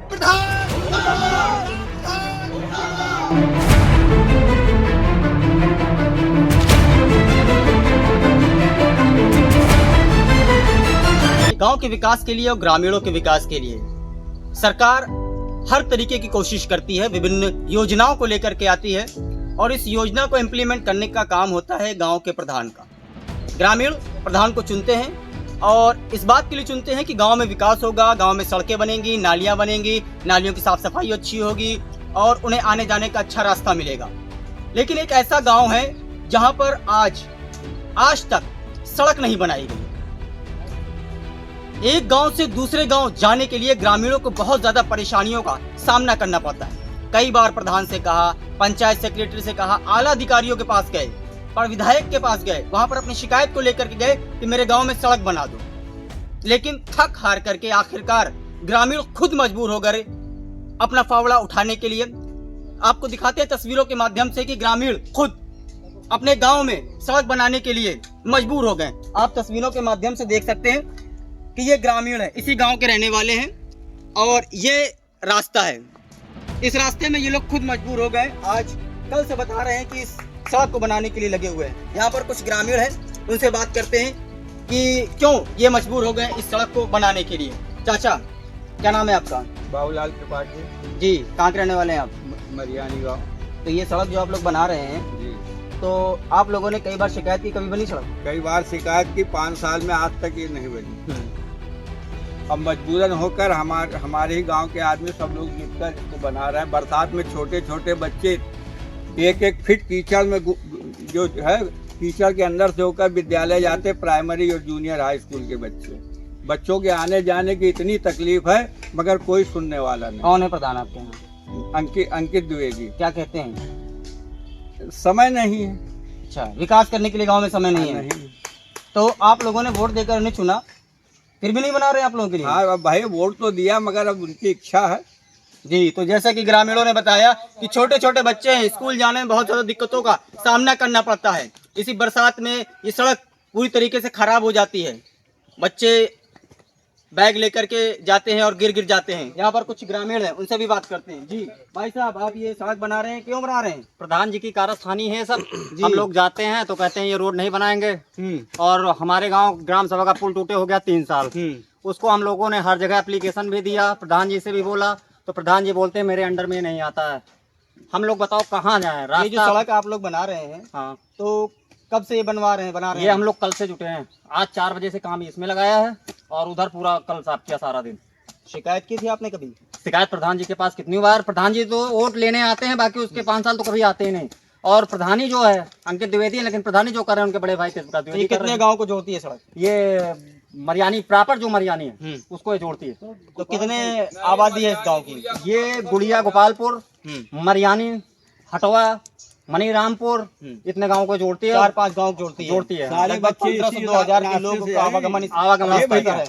गांव के विकास के लिए और ग्रामीणों के विकास के लिए सरकार हर तरीके की कोशिश करती है, विभिन्न योजनाओं को लेकर के आती है और इस योजना को इम्प्लीमेंट करने का काम होता है गांव के प्रधान का। ग्रामीण प्रधान को चुनते हैं और इस बात के लिए चुनते हैं कि गांव में विकास होगा, गांव में सड़कें बनेंगी, नालियां बनेंगी, नालियों की साफ सफाई अच्छी होगी और उन्हें आने जाने का अच्छा रास्ता मिलेगा। लेकिन एक ऐसा गाँव है जहाँ पर आज तक सड़क नहीं बनाई गई। एक गांव से दूसरे गांव जाने के लिए ग्रामीणों को बहुत ज्यादा परेशानियों का सामना करना पड़ता है। कई बार प्रधान से कहा, पंचायत सेक्रेटरी से कहा, आला अधिकारियों के पास गए, पर विधायक के पास गए, वहां पर अपनी शिकायत को लेकर के गए कि मेरे गांव में सड़क बना दो। लेकिन थक हार करके आखिरकार ग्रामीण खुद मजबूर हो गए अपना फावड़ा उठाने के लिए। आपको दिखाते हैं तस्वीरों के माध्यम से कि ग्रामीण खुद अपने गाँव में सड़क बनाने के लिए मजबूर हो गए। आप तस्वीरों के माध्यम से देख सकते हैं कि ये ग्रामीण है, इसी गांव के रहने वाले हैं और ये रास्ता है। इस रास्ते में ये लोग खुद मजबूर हो गए। आज कल से बता रहे हैं कि इस सड़क को बनाने के लिए लगे हुए हैं। यहाँ पर कुछ ग्रामीण हैं, उनसे बात करते हैं कि क्यों ये मजबूर हो गए इस सड़क को बनाने के लिए। चाचा, क्या नाम है आपका? बाबूलाल त्रिपाठी जी। कहाँ के रहने वाले हैं आप? मरियानी गाँव। तो ये सड़क जो आप लोग बना रहे हैं जी, तो आप लोगों ने कई बार शिकायत की, कभी बनी सड़क? कई बार शिकायत की, 5 साल में आज तक ये नहीं बनी। अब मजबूरन होकर हमारे ही गांव के आदमी सब लोग मिलकर इसको बना रहे हैं। बरसात में छोटे छोटे बच्चे 1-1 फीट कीचड़ में जो है कीचड़ के अंदर से होकर विद्यालय जाते, प्राइमरी और जूनियर हाई स्कूल के बच्चों के आने जाने की इतनी तकलीफ है, मगर कोई सुनने वाला नहीं। कौन है प्रधान आपके यहाँ? अंकित द्विवेदी। क्या कहते हैं? समय नहीं है। अच्छा, विकास करने के लिए गांव में समय नहीं है। तो आप लोगों ने वोट देकर उन्हें चुना, फिर भी नहीं बना रहे आप लोगों के लिए? हाँ, अब भाई वोट तो दिया, मगर अब उनकी इच्छा है। जी। तो जैसा कि ग्रामीणों ने बताया कि छोटे छोटे बच्चे हैं, स्कूल जाने में बहुत ज्यादा दिक्कतों का सामना करना पड़ता है। इसी बरसात में ये सड़क पूरी तरीके से खराब हो जाती है, बच्चे बैग लेकर के जाते हैं और गिर जाते हैं। यहाँ पर कुछ ग्रामीण हैं, उनसे भी बात करते हैं। जी भाई साहब, आप ये सड़क बना रहे हैं, क्यों बना रहे हैं? प्रधान जी की कारस्थानी है सब। हम लोग जाते हैं तो कहते हैं ये रोड नहीं बनाएंगे, और हमारे गांव ग्राम सभा का पुल टूटे हो गया 3 साल। उसको हम लोगों ने हर जगह एप्लीकेशन भी दिया, प्रधान जी से भी बोला, तो प्रधान जी बोलते हैं मेरे अंडर में नहीं आता है। हम लोग बताओ कहाँ जाए? ये जो सड़क आप लोग बना रहे हैं, हाँ, तो कब से ये बना रहे हैं? ये हम लोग कल से जुटे हैं। आज 4 बजे से काम इसमें लगाया है और उधर पूरा कल साफ किया सारा दिन। शिकायत की थी आपने कभी? शिकायत प्रधान जी के पास कितनी बार। प्रधान जी तो वोट लेने आते हैं, बाकी उसके 5 साल तो कभी आते ही नहीं। और प्रधानी जो है अंकित द्विवेदी है, लेकिन प्रधानी जो कर रहे हैं उनके बड़े भाई तेजप्रताप द्विवेदी। कितने गाँव को जोड़ती है सड़क? ये मरियानी प्रॉपर जो मरियानी है उसको ये जोड़ती है। तो कितने आबादी है इस गांव की? ये गुड़िया गोपालपुर, मरियानी, हटवा, मनीरामपुर, इतने गांव को जोड़ती है। 4-5 गांव जोड़ती है। सारे बच्चे 1500-2000 के लोग आवागमन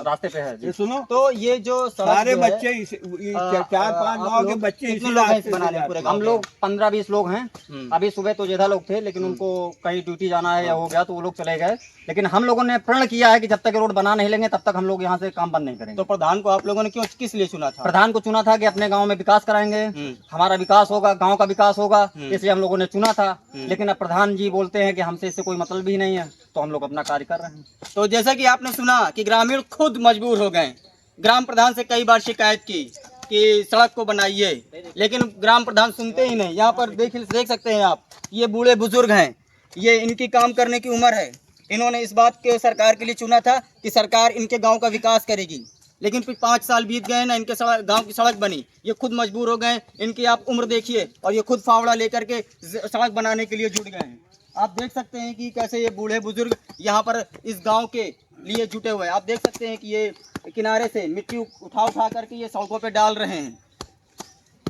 रास्ते पे है। सुनो, तो ये जो सारे बच्चे 4-5 गाँव के बच्चे इसी रास्ते बनाने पूरे। हम लोग 15-20 लोग हैं। अभी सुबह तो ज्यादा लोग थे, लेकिन उनको कहीं ड्यूटी जाना है या हो गया तो वो लोग चले गए। लेकिन हम लोगों ने प्रण किया है कि जब तक रोड बना नहीं लेंगे तब तक हम लोग यहाँ से काम बंद नहीं करेंगे। तो प्रधान को आप लोगों ने किस लिए चुना था? प्रधान को चुना था कि अपने गांव में विकास कराएंगे, हमारा विकास होगा, गांव का विकास होगा, इसलिए हम लोगों ने चुना था। लेकिन अब प्रधान जी बोलते हैं कि हमसे इससे कोई मतलब भी नहीं है, तो हम लोग अपना कार्य कर रहे हैं। तो जैसा कि आपने सुना कि ग्रामीण खुद मजबूर हो गए। ग्राम प्रधान से कई बार शिकायत की कि सड़क को बनाइए, लेकिन ग्राम प्रधान सुनते ही नहीं। यहाँ पर देख सकते हैं आप, ये बूढ़े बुजुर्ग हैं, ये इनकी काम करने की उम्र है। इन्होंने इस बात के सरकार के लिए चुना था कि सरकार इनके गांव का विकास करेगी, लेकिन फिर 5 साल बीत गए ना, इनके गांव की सड़क बनी। ये खुद मजबूर हो गए, इनकी आप उम्र देखिए, और ये खुद फावड़ा लेकर के सड़क बनाने के लिए जुट गए हैं। आप देख सकते हैं कि कैसे ये बूढ़े बुजुर्ग यहाँ पर इस गांव के लिए जुटे हुए हैं। आप देख सकते हैं कि ये किनारे से मिट्टी उठा करके ये सड़कों पे डाल रहे हैं।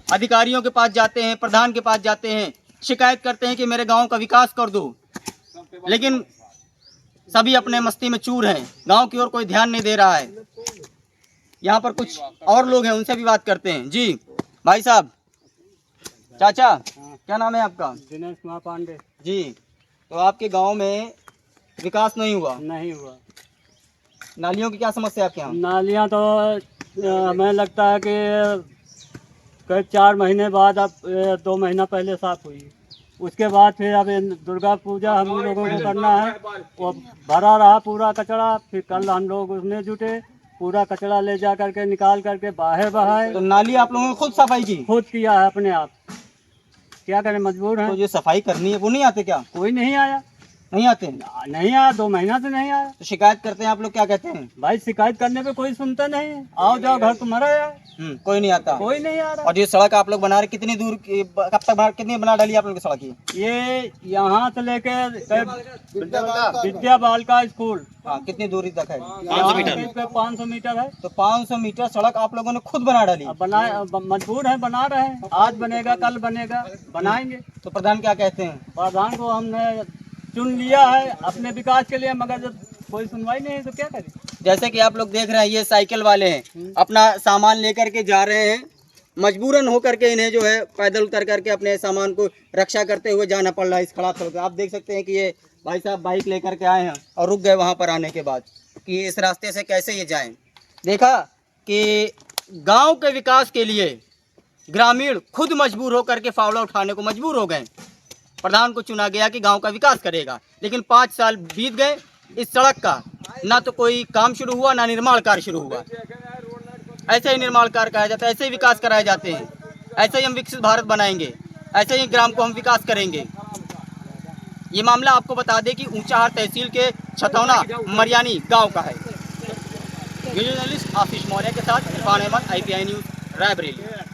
अधिकारियों के पास जाते हैं, प्रधान के पास जाते हैं, शिकायत करते हैं कि मेरे गाँव का विकास कर दो, लेकिन सभी अपने मस्ती में चूर हैं। गांव की ओर कोई ध्यान नहीं दे रहा है। यहाँ पर कुछ और लोग हैं, उनसे भी बात करते हैं। जी भाई साहब, चाचा, क्या नाम है आपका? दिनेश कुमार पांडे। जी। तो आपके गांव में विकास नहीं हुआ? नहीं हुआ। नालियों की क्या समस्या है आपके यहाँ? नालियाँ तो हमें लगता है कि करीब 4 महीने बाद अब 2 महीना पहले साफ हुई। उसके बाद फिर अब ये दुर्गा पूजा हम लोगों को करना है, वो भरा रहा पूरा कचरा। फिर कल हम लोग उसमें जुटे, पूरा कचरा ले जा करके निकाल करके बाहर बहाए। तो नाली आप लोगों ने खुद सफाई की? खुद किया है अपने आप, क्या करें, मजबूर हैं। तो जो सफाई करनी है वो नहीं आते क्या? कोई नहीं आया, नहीं आते? नहीं आया, 2 महीना से नहीं आया। तो शिकायत करते हैं आप लोग, क्या कहते हैं? भाई शिकायत करने पे कोई सुनता नहीं है, आओ जाओ घर तुम्हारा है, कोई नहीं आता। कोई नहीं आ रहा। और ये सड़क आप लोग बना रहे कितनी दूर कब तक कितनी बना डाली आप लोग की सड़क की? ये यहाँ से लेके विद्या बालिका स्कूल, हाँ, कितनी दूरी तक है? 500 मीटर है। तो 500 मीटर सड़क आप लोगों ने खुद बना डाली? अब मजबूर है, बना रहे हैं, आज बनेगा कल बनेगा, बनाएंगे। तो प्रधान क्या कहते हैं? प्रधान को हमने चुन लिया है अपने विकास के लिए, मगर जब कोई सुनवाई नहीं है तो क्या करें। जैसे कि आप लोग देख रहे हैं, ये साइकिल वाले हैं, अपना सामान लेकर के जा रहे हैं, मजबूरन होकर के इन्हें जो है पैदल उतर करके अपने सामान को रक्षा करते हुए जाना पड़ रहा है इस खराब सड़क। आप देख सकते हैं कि ये भाई साहब बाइक लेकर के आए हैं और रुक गए वहाँ पर आने के बाद कि इस रास्ते से कैसे ये जाएं। देखा कि गांव के विकास के लिए ग्रामीण खुद मजबूर होकर के फावड़ा उठाने को मजबूर हो गए। प्रधान को चुना गया कि गांव का विकास करेगा, लेकिन 5 साल बीत गए, इस सड़क का ना तो कोई काम शुरू हुआ, ना निर्माण कार्य शुरू हुआ। ऐसे ही निर्माण कार्य कराया जाता है, ऐसे ही विकास कराए जाते हैं, ऐसे ही हम विकसित भारत बनाएंगे, ऐसे ही ग्राम को हम विकास करेंगे। ये मामला आपको बता दें कि ऊंचाहार तहसील के छतौना मरियानी गांव का है। वीडियो जर्नलिस्ट आशीष मौर्य के साथ इरफान अहमद, IPI न्यूज़, रायबरेली।